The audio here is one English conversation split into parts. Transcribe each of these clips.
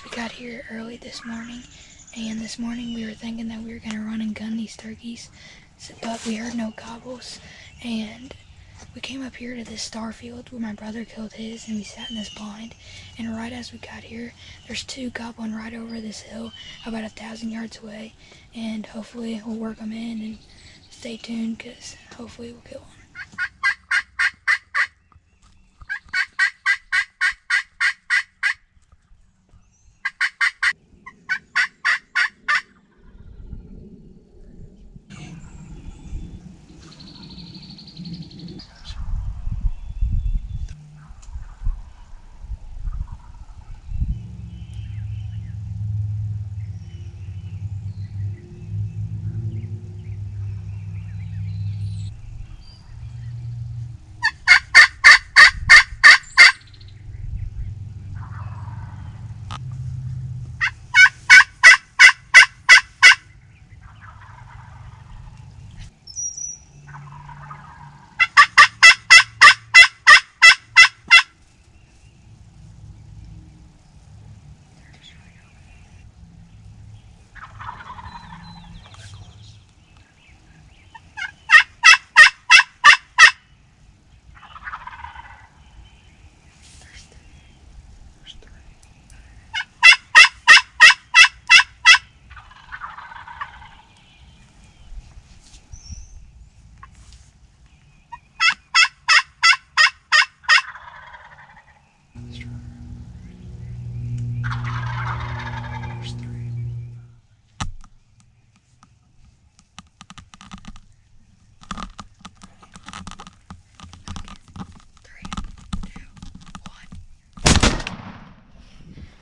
guys, we got here early this morning, and this morning we were thinking that we were going to run and gun these turkeys, but we heard no gobbles, and we came up here to this star field where my brother killed his, and we sat in this blind, and right as we got here, there's two gobbling right over this hill about 1,000 yards away, and hopefully we'll work them in, and stay tuned because hopefully we'll kill one.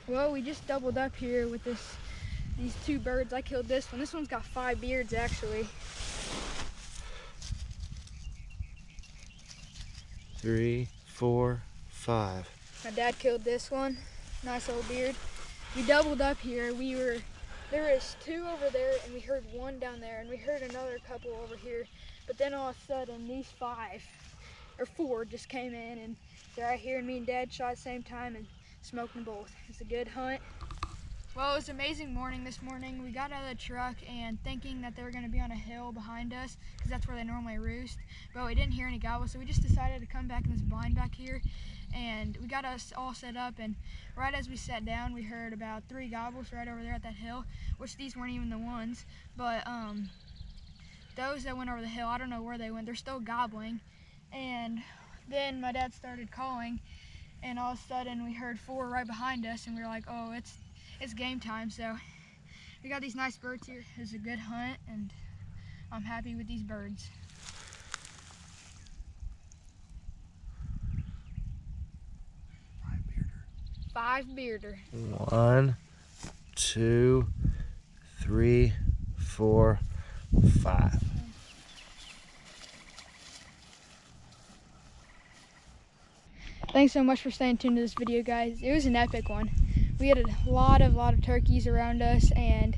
Well, we just doubled up here with these two birds. I killed this one. This one's got 5 beards actually. 3, 4, 5. My dad killed this one. Nice old beard. We doubled up here. There was 2 over there, and we heard 1 down there, and we heard another couple over here. But then all of a sudden, these 5 or 4 just came in, and they're right here, and me and Dad shot at the same time and smoked them both. It's a good hunt. Well, it was an amazing morning this morning. We got out of the truck and thinking that they were going to be on a hill behind us because that's where they normally roost, but we didn't hear any gobbles, so we just decided to come back in this blind back here, and we got us all set up, and right as we sat down, we heard about 3 gobbles right over there at that hill, which these weren't even the ones, but those that went over the hill, I don't know where they went. They're still gobbling, and then my dad started calling, and all of a sudden we heard 4 right behind us, and we were like, oh, it's game time. So we got these nice birds here. It was a good hunt, and I'm happy with these birds. Five bearder. 1, 2, 3, 4, 5. Thanks so much for staying tuned to this video, guys. It was an epic one. We had a lot of turkeys around us, and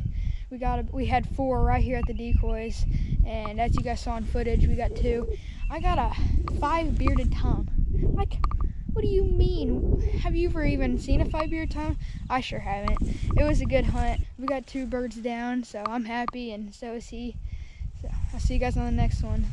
we had 4 right here at the decoys, and as you guys saw in footage, we got 2. I got a 5 bearded tom. Like, what do you mean? Have you ever even seen a 5 bearded tom? I sure haven't. It was a good hunt. We got 2 birds down, so I'm happy, and so is he. So I'll see you guys on the next one.